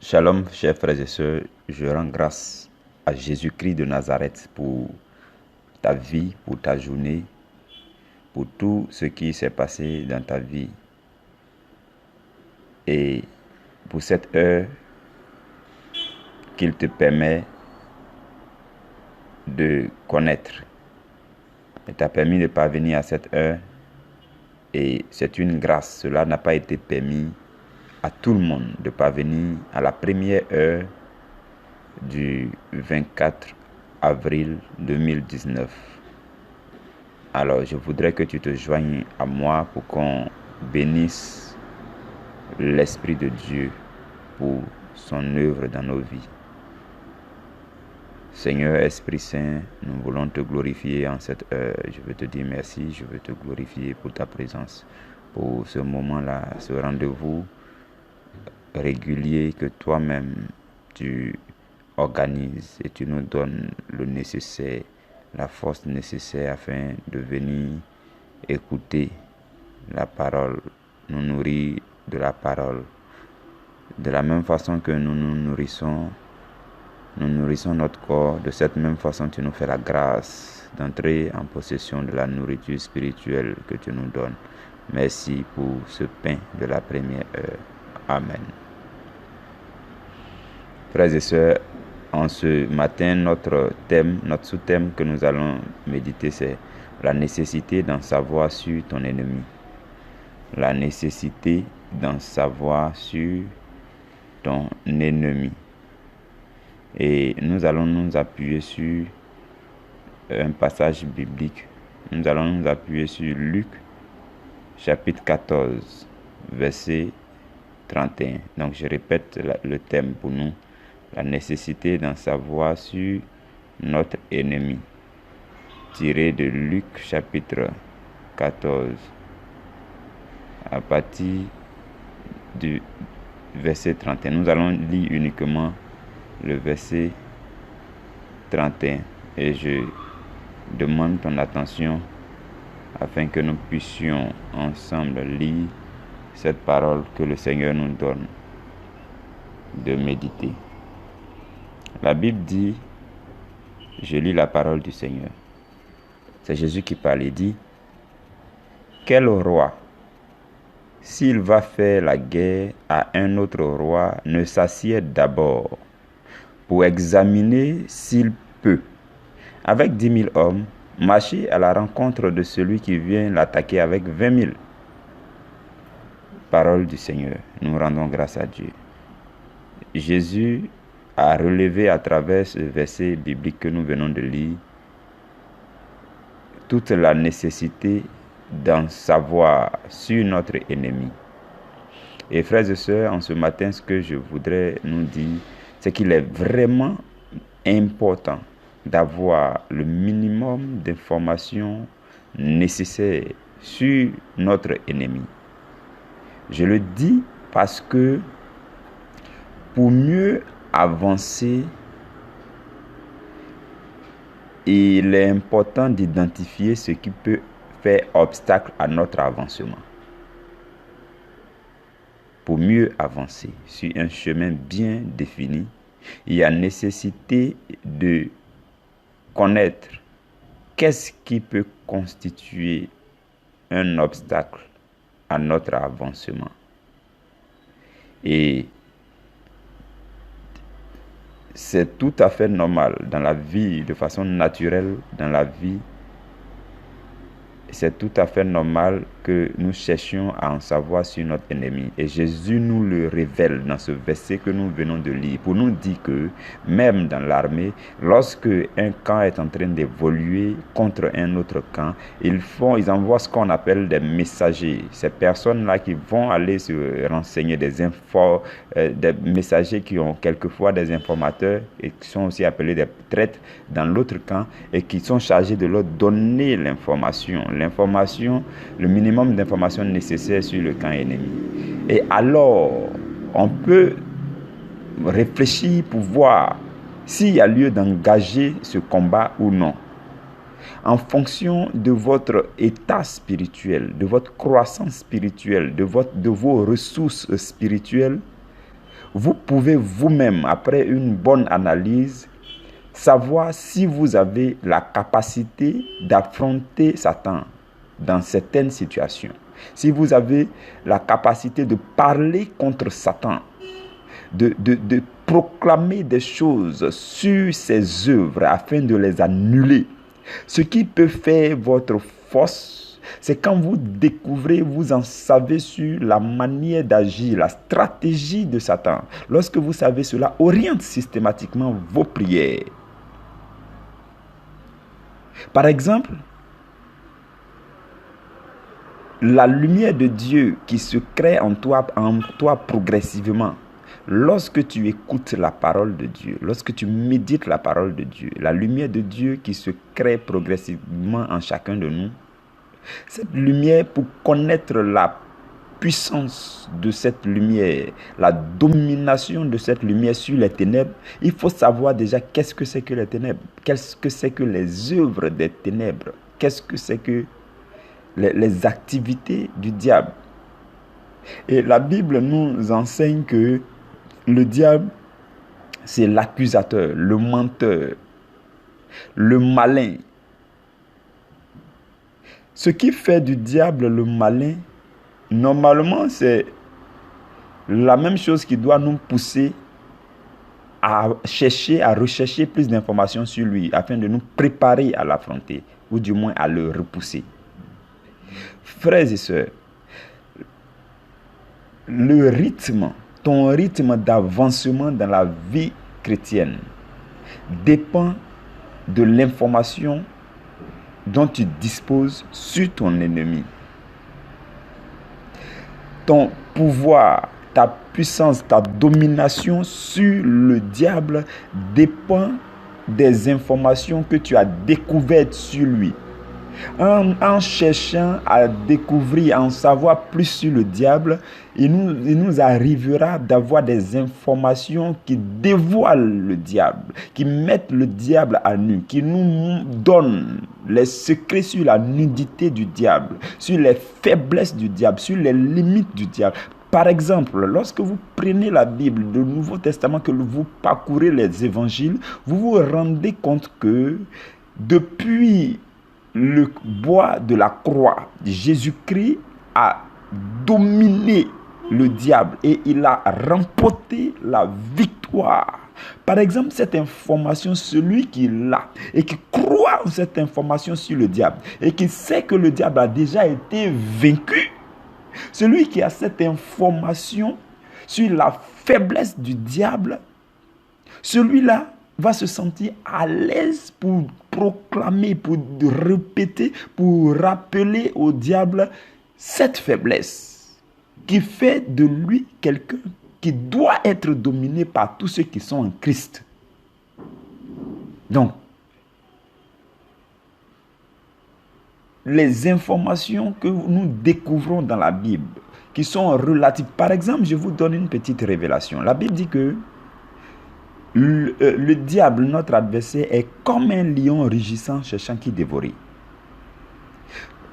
Shalom, chers frères et sœurs, je rends grâce à Jésus-Christ de Nazareth pour ta vie, pour ta journée, pour tout ce qui s'est passé dans ta vie et pour cette heure qu'il te permet de connaître. Il t'a permis de parvenir à cette heure et c'est une grâce. Cela n'a pas été permis à tout le monde de parvenir à la première heure du 24 avril 2019. Alors, je voudrais que tu te joignes à moi pour qu'on bénisse l'Esprit de Dieu pour son œuvre dans nos vies. Seigneur Esprit Saint, nous voulons te glorifier en cette heure. Je veux te dire merci, je veux te glorifier pour ta présence, pour ce moment-là, ce rendez-vous régulier que toi-même tu organises et tu nous donnes le nécessaire, la force nécessaire afin de venir écouter la parole, nous nourrir de la parole. De la même façon que nous nourrissons notre corps, de cette même façon tu nous fais la grâce d'entrer en possession de la nourriture spirituelle que tu nous donnes. Merci pour ce pain de la première heure. Amen. Frères et sœurs, en ce matin, notre sous-thème que nous allons méditer, c'est la nécessité d'en savoir sur ton ennemi. La nécessité d'en savoir sur ton ennemi. Et nous allons nous appuyer sur un passage biblique. Nous allons nous appuyer sur Luc, chapitre 14, verset 31. Donc je répète le thème pour nous. La nécessité d'en savoir sur notre ennemi. Tiré de Luc, chapitre 14, à partir du verset 31. Nous allons lire uniquement le verset 31 et je demande ton attention afin que nous puissions ensemble lire cette parole que le Seigneur nous donne de méditer. La Bible dit, je lis la parole du Seigneur. C'est Jésus qui parle et dit, quel roi, s'il va faire la guerre à un autre roi, ne s'assied d'abord pour examiner s'il peut, avec 10 000 hommes, marcher à la rencontre de celui qui vient l'attaquer avec 20 000. Parole du Seigneur, nous rendons grâce à Dieu. Jésus a relevé à travers ce verset biblique que nous venons de lire toute la nécessité d'en savoir sur notre ennemi. Et frères et sœurs, en ce matin, ce que je voudrais nous dire, c'est qu'il est vraiment important d'avoir le minimum d'informations nécessaires sur notre ennemi. Je le dis parce que pour mieux avancer, il est important d'identifier ce qui peut faire obstacle à notre avancement. Pour mieux avancer sur un chemin bien défini, il y a nécessité de connaître qu'est-ce qui peut constituer un obstacle à notre avancement. Et c'est tout à fait normal dans la vie, de façon naturelle dans la vie. C'est tout à fait normal que nous cherchions à en savoir sur notre ennemi. Et Jésus nous le révèle dans ce verset que nous venons de lire pour nous dire que même dans l'armée, lorsque un camp est en train d'évoluer contre un autre camp, ils envoient ce qu'on appelle des messagers. Ces personnes-là qui vont aller se renseigner, des messagers qui ont quelquefois des informateurs et qui sont aussi appelés des traîtres dans l'autre camp et qui sont chargés de leur donner l'information, le minimum d'informations nécessaires sur le camp ennemi. Et alors, on peut réfléchir pour voir s'il y a lieu d'engager ce combat ou non. En fonction de votre état spirituel, de votre croissance spirituelle, de vos ressources spirituelles, vous pouvez vous-même, après une bonne analyse, savoir si vous avez la capacité d'affronter Satan dans certaines situations. Si vous avez la capacité de parler contre Satan, de proclamer des choses sur ses œuvres afin de les annuler. Ce qui peut faire votre force, c'est quand vous découvrez, vous en savez sur la manière d'agir, la stratégie de Satan. Lorsque vous savez cela, oriente systématiquement vos prières. Par exemple, la lumière de Dieu qui se crée en toi progressivement, lorsque tu écoutes la parole de Dieu, lorsque tu médites la parole de Dieu, la lumière de Dieu qui se crée progressivement en chacun de nous, cette lumière, pour connaître la puissance de cette lumière, la domination de cette lumière sur les ténèbres, il faut savoir déjà qu'est-ce que c'est que les ténèbres, qu'est-ce que c'est que les œuvres des ténèbres, qu'est-ce que c'est que les activités du diable. Et la Bible nous enseigne que le diable, c'est l'accusateur, le menteur, le malin. Ce qui fait du diable le malin, normalement, c'est la même chose qui doit nous pousser à rechercher plus d'informations sur lui, afin de nous préparer à l'affronter, ou du moins à le repousser. Frères et sœurs, ton rythme d'avancement dans la vie chrétienne dépend de l'information dont tu disposes sur ton ennemi. Ton pouvoir, ta puissance, ta domination sur le diable dépend des informations que tu as découvertes sur lui. En cherchant à découvrir, à en savoir plus sur le diable, il nous arrivera d'avoir des informations qui dévoilent le diable, qui mettent le diable à nu, qui nous donnent les secrets sur la nudité du diable, sur les faiblesses du diable, sur les limites du diable. Par exemple, lorsque vous prenez la Bible, le Nouveau Testament, que vous parcourez les évangiles, vous vous rendez compte que depuis le bois de la croix, Jésus-Christ a dominé le diable et il a remporté la victoire. Par exemple, cette information, celui qui l'a et qui croit en cette information sur le diable et qui sait que le diable a déjà été vaincu, celui qui a cette information sur la faiblesse du diable, celui-là va se sentir à l'aise pour proclamer, pour répéter, pour rappeler au diable cette faiblesse qui fait de lui quelqu'un qui doit être dominé par tous ceux qui sont en Christ. Donc, les informations que nous découvrons dans la Bible, qui sont relatives. Par exemple, je vous donne une petite révélation. La Bible dit que le diable, notre adversaire, est comme un lion rugissant cherchant qui dévorer.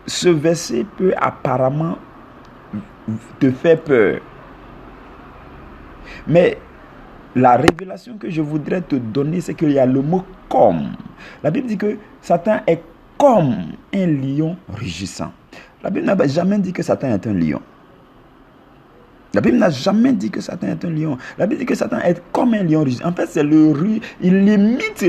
Ce verset peut apparemment te faire peur. Mais la révélation que je voudrais te donner, c'est qu'il y a le mot « comme ». La Bible dit que Satan est comme un lion rugissant. La Bible n'a jamais dit que Satan est un lion. La Bible n'a jamais dit que Satan est un lion. La Bible dit que Satan est comme un lion rugissant. En fait, c'est il imite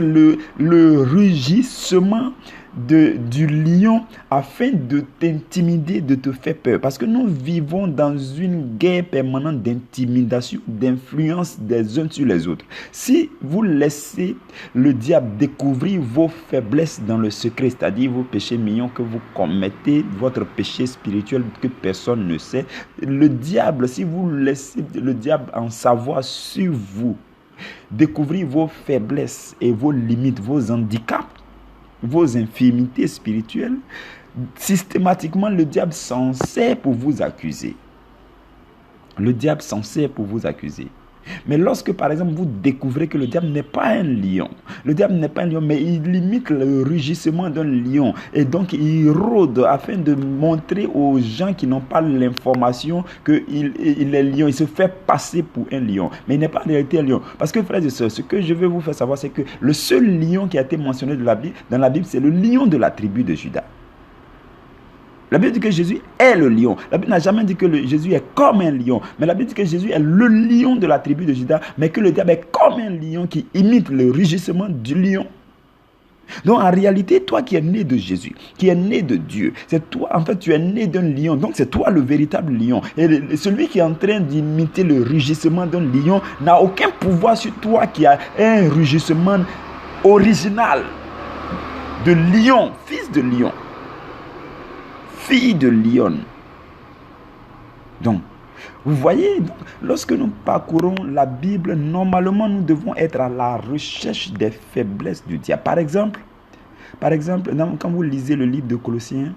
le rugissement du lion afin de t'intimider, de te faire peur. Parce que nous vivons dans une guerre permanente d'intimidation, d'influence des uns sur les autres. Si vous laissez le diable découvrir vos faiblesses dans le secret, c'est-à-dire vos péchés mignons que vous commettez, votre péché spirituel que personne ne sait, le diable, si vous laissez le diable en savoir sur vous, découvrir vos faiblesses et vos limites, vos handicaps, vos infirmités spirituelles, systématiquement le diable s'en sert pour vous accuser. Le diable s'en sert pour vous accuser. Mais lorsque, par exemple, vous découvrez que le diable n'est pas un lion, le diable n'est pas un lion, mais il imite le rugissement d'un lion. Et donc, il rôde afin de montrer aux gens qui n'ont pas l'information qu'il est lion. Il se fait passer pour un lion, mais il n'est pas en réalité un lion. Parce que, frères et sœurs, ce que je veux vous faire savoir, c'est que le seul lion qui a été mentionné dans la Bible, c'est le lion de la tribu de Juda. La Bible dit que Jésus est le lion. La Bible n'a jamais dit que Jésus est comme un lion. Mais la Bible dit que Jésus est le lion de la tribu de Juda. Mais que le diable est comme un lion qui imite le rugissement du lion. Donc en réalité, toi qui es né de Jésus, qui es né de Dieu, c'est toi, en fait, tu es né d'un lion. Donc c'est toi le véritable lion. Et celui qui est en train d'imiter le rugissement d'un lion n'a aucun pouvoir sur toi qui a un rugissement original de lion, fils de lion. Fille de lion. Donc, vous voyez, donc, lorsque nous parcourons la Bible, normalement, nous devons être à la recherche des faiblesses du diable. Par exemple, quand vous lisez le livre de Colossiens,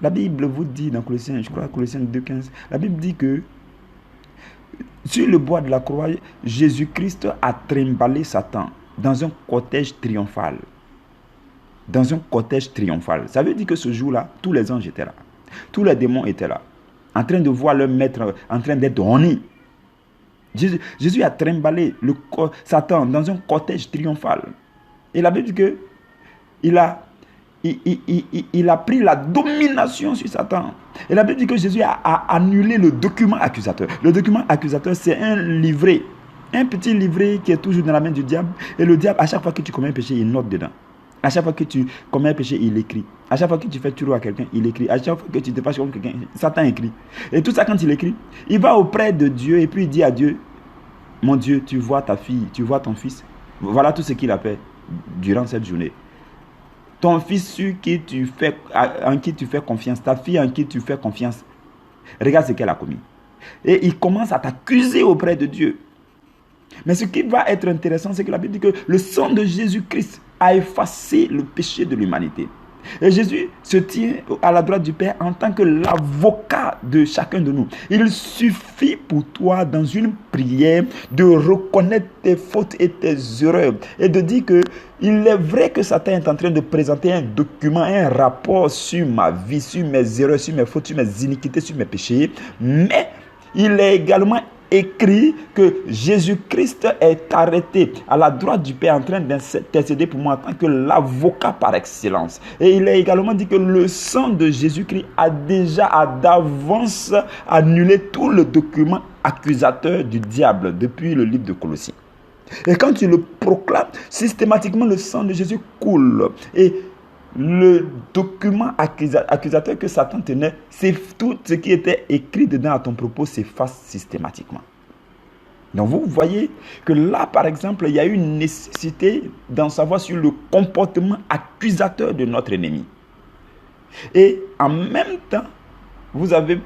la Bible vous dit dans Colossiens, je crois Colossiens 2,15, la Bible dit que sur le bois de la croix, Jésus-Christ a trimballé Satan dans un cortège triomphal. Dans un cortège triomphal. Ça veut dire que ce jour-là, tous les anges étaient là. Tous les démons étaient là, en train de voir leur maître en train d'être honni. Jésus a trimballé Satan dans un cortège triomphal. Et la Bible dit que il a pris la domination sur Satan. Et la Bible dit que Jésus a annulé le document accusateur. Le document accusateur, c'est un livret, un petit livret qui est toujours dans la main du diable. Et le diable, à chaque fois que tu commets un péché, il note dedans. À chaque fois que tu commets un péché, il écrit. À chaque fois que tu fais tuer à quelqu'un, il écrit. À chaque fois que tu te fâches contre quelqu'un, Satan écrit. Et tout ça, quand il écrit, il va auprès de Dieu et puis il dit à Dieu, mon Dieu, tu vois ta fille, tu vois ton fils. Voilà tout ce qu'il a fait durant cette journée. Ton fils en qui tu fais confiance, ta fille en qui tu fais confiance, regarde ce qu'elle a commis. Et il commence à t'accuser auprès de Dieu. Mais ce qui va être intéressant, c'est que la Bible dit que le sang de Jésus-Christ a effacé le péché de l'humanité. Et Jésus se tient à la droite du Père en tant que l'avocat de chacun de nous. Il suffit pour toi, dans une prière, de reconnaître tes fautes et tes erreurs et de dire que il est vrai que Satan est en train de présenter un document, un rapport sur ma vie, sur mes erreurs, sur mes fautes, sur mes iniquités, sur mes péchés, mais il est également écrit que Jésus-Christ est arrêté à la droite du Père en train d'intercéder pour moi en tant que l'avocat par excellence. Et il est également dit que le sang de Jésus-Christ a déjà d'avance annulé tout le document accusateur du diable depuis le livre de Colossiens. Et quand tu le proclames, systématiquement le sang de Jésus coule. Et le document accusateur que Satan tenait, c'est tout ce qui était écrit dedans à ton propos s'efface systématiquement. Donc vous voyez que là, par exemple, il y a une nécessité d'en savoir sur le comportement accusateur de notre ennemi. Et en même temps, vous avez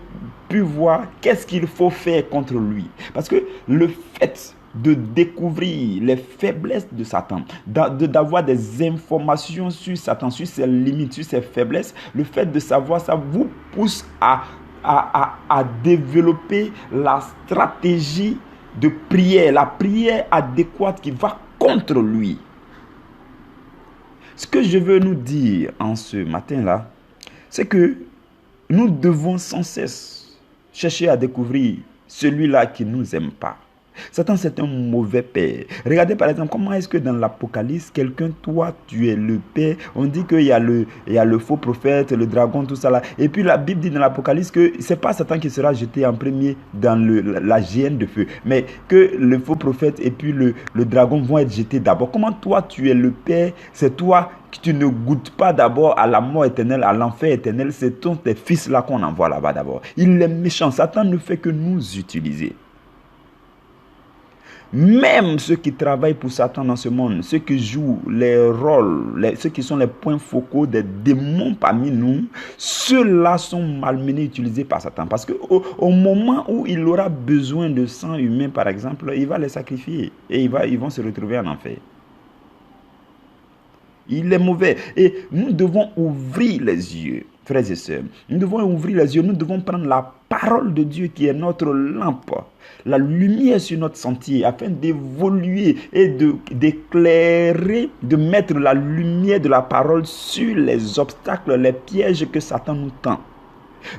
pu voir qu'est-ce qu'il faut faire contre lui. Parce que le fait de découvrir les faiblesses de Satan, d'avoir des informations sur Satan, sur ses limites, sur ses faiblesses, le fait de savoir ça vous pousse à développer la stratégie de prière, la prière adéquate qui va contre lui. Ce que je veux nous dire en ce matin-là, c'est que nous devons sans cesse chercher à découvrir celui-là qui ne nous aime pas. Satan, c'est un mauvais père. Regardez par exemple comment est-ce que dans l'Apocalypse, quelqu'un, toi, tu es le père. On dit qu'il y a le faux prophète, le dragon, tout ça là. Et puis la Bible dit dans l'Apocalypse que c'est pas Satan qui sera jeté en premier dans la géhenne de feu, mais que le faux prophète et puis le dragon vont être jetés d'abord. Comment toi, tu es le père, c'est toi que tu ne goûtes pas d'abord à la mort éternelle, à l'enfer éternel. C'est tes fils là qu'on envoie là-bas d'abord. Il est méchant. Satan ne fait que nous utiliser. Même ceux qui travaillent pour Satan dans ce monde, ceux qui jouent les rôles, ceux qui sont les points focaux des démons parmi nous, ceux-là sont malmenés, utilisés par Satan. Parce qu'au moment où il aura besoin de sang humain, par exemple, il va les sacrifier et ils vont se retrouver en enfer. Il est mauvais. Et nous devons ouvrir les yeux Frères et sœurs, nous devons ouvrir les yeux, nous devons prendre la parole de Dieu qui est notre lampe, la lumière sur notre sentier, afin d'évoluer et d'éclairer, de mettre la lumière de la parole sur les obstacles, les pièges que Satan nous tend.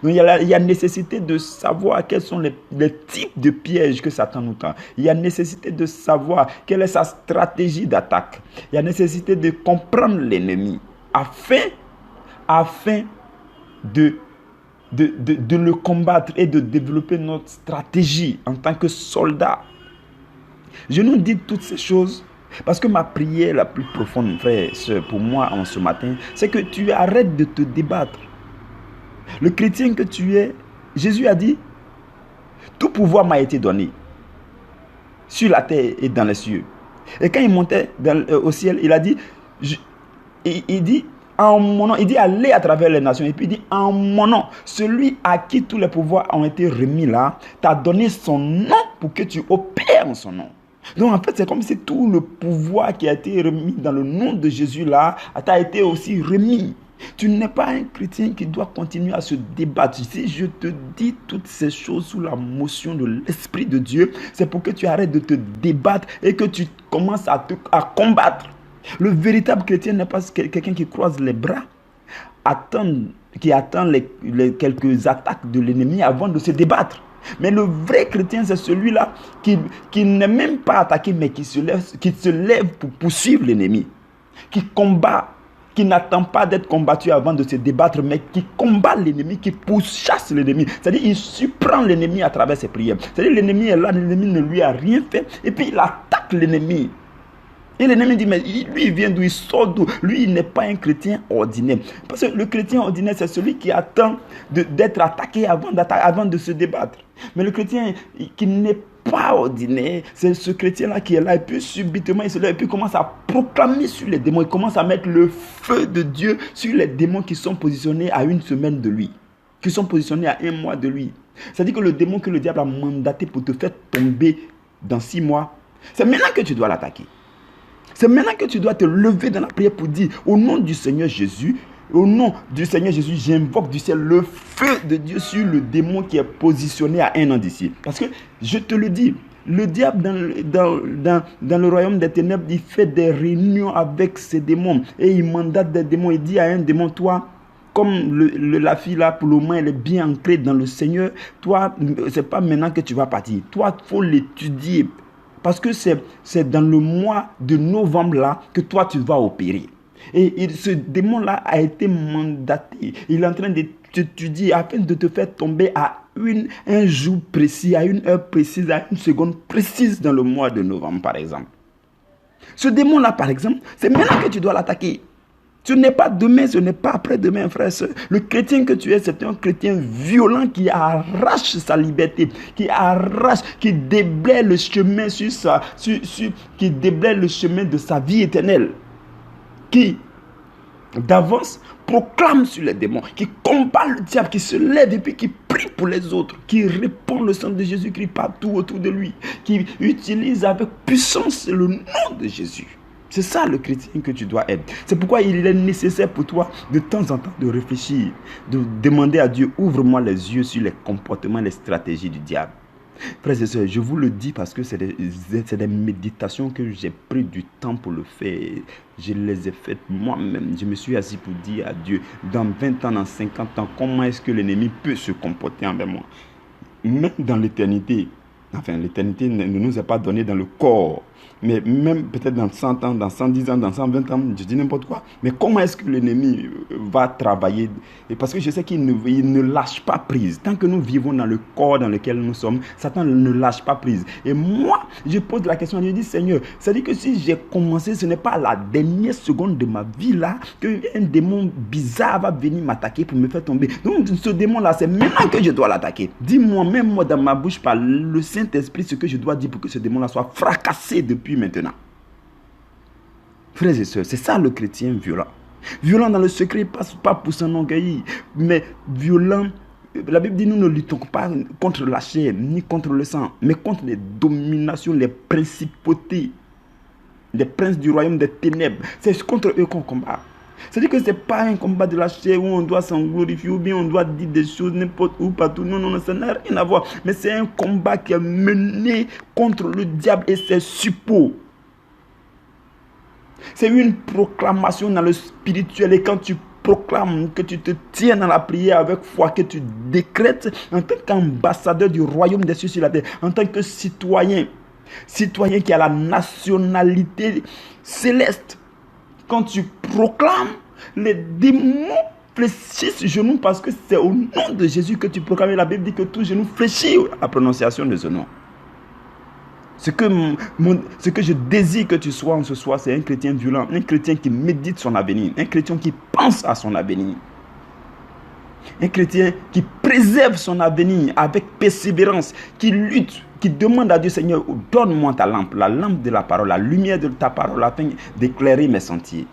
Donc, il y a nécessité de savoir quels sont les types de pièges que Satan nous tend. Il y a nécessité de savoir quelle est sa stratégie d'attaque. Il y a nécessité de comprendre l'ennemi afin de le combattre et de développer notre stratégie en tant que soldat. Je nous dis toutes ces choses parce que ma prière la plus profonde, frère et soeur, pour moi en ce matin, c'est que tu arrêtes de te débattre. Le chrétien que tu es, Jésus a dit, tout pouvoir m'a été donné sur la terre et dans les cieux. Et quand il montait au ciel, il a dit, il dit, en mon nom, il dit allez à travers les nations. Et puis il dit en mon nom, celui à qui tous les pouvoirs ont été remis là, t'a donné son nom pour que tu opères en son nom. Donc en fait, c'est comme si tout le pouvoir qui a été remis dans le nom de Jésus là, t'a été aussi remis. Tu n'es pas un chrétien qui doit continuer à se débattre. Si je te dis toutes ces choses sous la motion de l'Esprit de Dieu, c'est pour que tu arrêtes de te débattre et que tu commences à combattre. Le véritable chrétien n'est pas quelqu'un qui croise les bras, qui attend les quelques attaques de l'ennemi avant de se débattre. Mais le vrai chrétien, c'est celui-là qui n'est même pas attaqué, mais qui se lève pour poursuivre l'ennemi, qui combat, qui n'attend pas d'être combattu avant de se débattre, mais qui combat l'ennemi, qui pourchasse l'ennemi. C'est-à-dire, il surprend l'ennemi à travers ses prières. C'est-à-dire, l'ennemi est là, l'ennemi ne lui a rien fait, et puis il attaque l'ennemi. Et l'ennemi dit, mais lui, il vient d'où, il sort d'où? Lui, il n'est pas un chrétien ordinaire. Parce que le chrétien ordinaire, c'est celui qui attend d'être attaqué avant de se débattre. Mais le chrétien qui n'est pas ordinaire, c'est ce chrétien-là qui est là, et puis subitement, il se lève, et puis il commence à proclamer sur les démons, il commence à mettre le feu de Dieu sur les démons qui sont positionnés à une semaine de lui, qui sont positionnés à un mois de lui. C'est-à-dire que le démon que le diable a mandaté pour te faire tomber dans 6 mois, c'est maintenant que tu dois l'attaquer. C'est maintenant que tu dois te lever dans la prière pour dire, au nom du Seigneur Jésus, j'invoque du ciel le feu de Dieu sur le démon qui est positionné à 1 an d'ici. Parce que, je te le dis, le diable dans le royaume des ténèbres, il fait des réunions avec ses démons. Et il mandate des démons. Il dit à un démon, toi, comme la fille là, pour le moment, elle est bien ancrée dans le Seigneur, toi, c'est pas maintenant que tu vas partir. Toi, il faut l'étudier. Parce que c'est dans le mois de novembre là que toi tu vas opérer. Et ce démon-là a été mandaté. Il est en train de t'étudier afin de te faire tomber à un jour précis, à une heure précise, à une seconde précise dans le mois de novembre, par exemple. Ce démon-là, par exemple, c'est maintenant que tu dois l'attaquer. Ce n'est pas demain, ce n'est pas après-demain, frère. Le chrétien que tu es, c'est un chrétien violent qui arrache sa liberté, qui déblaye le chemin qui déblaye le chemin de sa vie éternelle, qui d'avance proclame sur les démons, qui combat le diable, qui se lève et puis qui prie pour les autres, qui répand le sang de Jésus-Christ partout autour de lui, qui utilise avec puissance le nom de Jésus. C'est ça le chrétien que tu dois être. C'est pourquoi il est nécessaire pour toi de temps en temps de réfléchir, de demander à Dieu, ouvre-moi les yeux sur les comportements, les stratégies du diable. Frères et sœurs, je vous le dis parce que c'est des méditations que j'ai pris du temps pour le faire. Je les ai faites moi-même. Je me suis assis pour dire à Dieu, dans 20 ans, dans 50 ans, comment est-ce que l'ennemi peut se comporter envers moi? Même dans l'éternité. Enfin, l'éternité ne nous est pas donnée dans le corps. Mais même peut-être dans 100 ans, dans 110 ans, dans 120 ans, je dis n'importe quoi. Mais comment est-ce que l'ennemi va travailler? Et parce que je sais qu'il ne lâche pas prise. Tant que nous vivons dans le corps dans lequel nous sommes, Satan ne lâche pas prise. Et moi, je pose la question, je dis, Seigneur, c'est-à-dire que si j'ai commencé, ce n'est pas à la dernière seconde de ma vie là, qu'un démon bizarre va venir m'attaquer pour me faire tomber. Donc ce démon-là, c'est maintenant que je dois l'attaquer. Dis-moi, même moi dans ma bouche, par le Saint-Esprit, ce que je dois dire pour que ce démon-là soit fracassé depuis maintenant. Frères et sœurs, c'est ça le chrétien violent. Violent dans le secret, pas pour s'enorgueillir, mais violent. La Bible dit, nous ne luttons pas contre la chair, ni contre le sang, mais contre les dominations, les principautés, les princes du royaume des ténèbres. C'est contre eux qu'on combat. C'est-à-dire que ce n'est pas un combat de la chair où on doit s'en glorifier ou bien on doit dire des choses n'importe où, partout. Non, non, non, ça n'a rien à voir. Mais c'est un combat qui est mené contre le diable et ses suppôts. C'est une proclamation dans le spirituel. Et quand tu proclames, que tu te tiens dans la prière avec foi, que tu décrètes en tant qu'ambassadeur du royaume des cieux sur la terre, en tant que citoyen qui a la nationalité céleste. Quand tu proclames, les démons fléchissent genou parce que c'est au nom de Jésus que tu proclames. La Bible dit que tout genou fléchit à la prononciation de ce nom. Ce que je désire que tu sois en ce soir, c'est un chrétien violent, un chrétien qui médite son avenir, un chrétien qui pense à son avenir, un chrétien qui préserve son avenir avec persévérance, qui lutte, qui demande à Dieu, Seigneur, donne-moi ta lampe, la lampe de la parole, la lumière de ta parole, afin d'éclairer mes sentiers.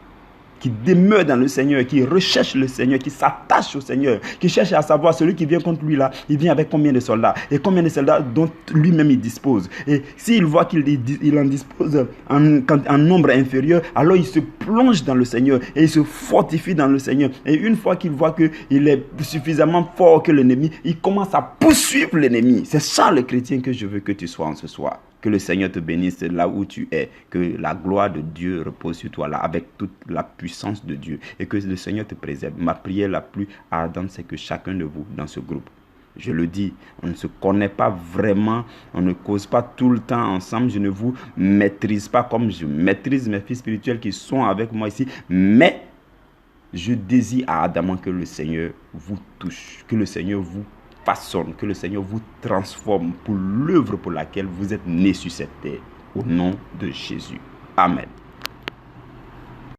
Qui demeure dans le Seigneur, qui recherche le Seigneur, qui s'attache au Seigneur, qui cherche à savoir celui qui vient contre lui là, il vient avec combien de soldats et combien de soldats dont lui-même il dispose. Et s'il voit qu'il en dispose en nombre inférieur, alors il se plonge dans le Seigneur et il se fortifie dans le Seigneur. Et une fois qu'il voit qu'il est suffisamment fort que l'ennemi, il commence à poursuivre l'ennemi. C'est ça le chrétien que je veux que tu sois en ce soir. Que le Seigneur te bénisse là où tu es. Que la gloire de Dieu repose sur toi là avec toute la puissance de Dieu. Et que le Seigneur te préserve. Ma prière la plus ardente, c'est que chacun de vous dans ce groupe, je le dis, on ne se connaît pas vraiment, on ne cause pas tout le temps ensemble, je ne vous maîtrise pas comme je maîtrise mes fils spirituels qui sont avec moi ici. Mais je désire ardemment que le Seigneur vous touche, que le Seigneur vous façonne, que le Seigneur vous transforme pour l'œuvre pour laquelle vous êtes nés sur cette terre. Au nom de Jésus. Amen.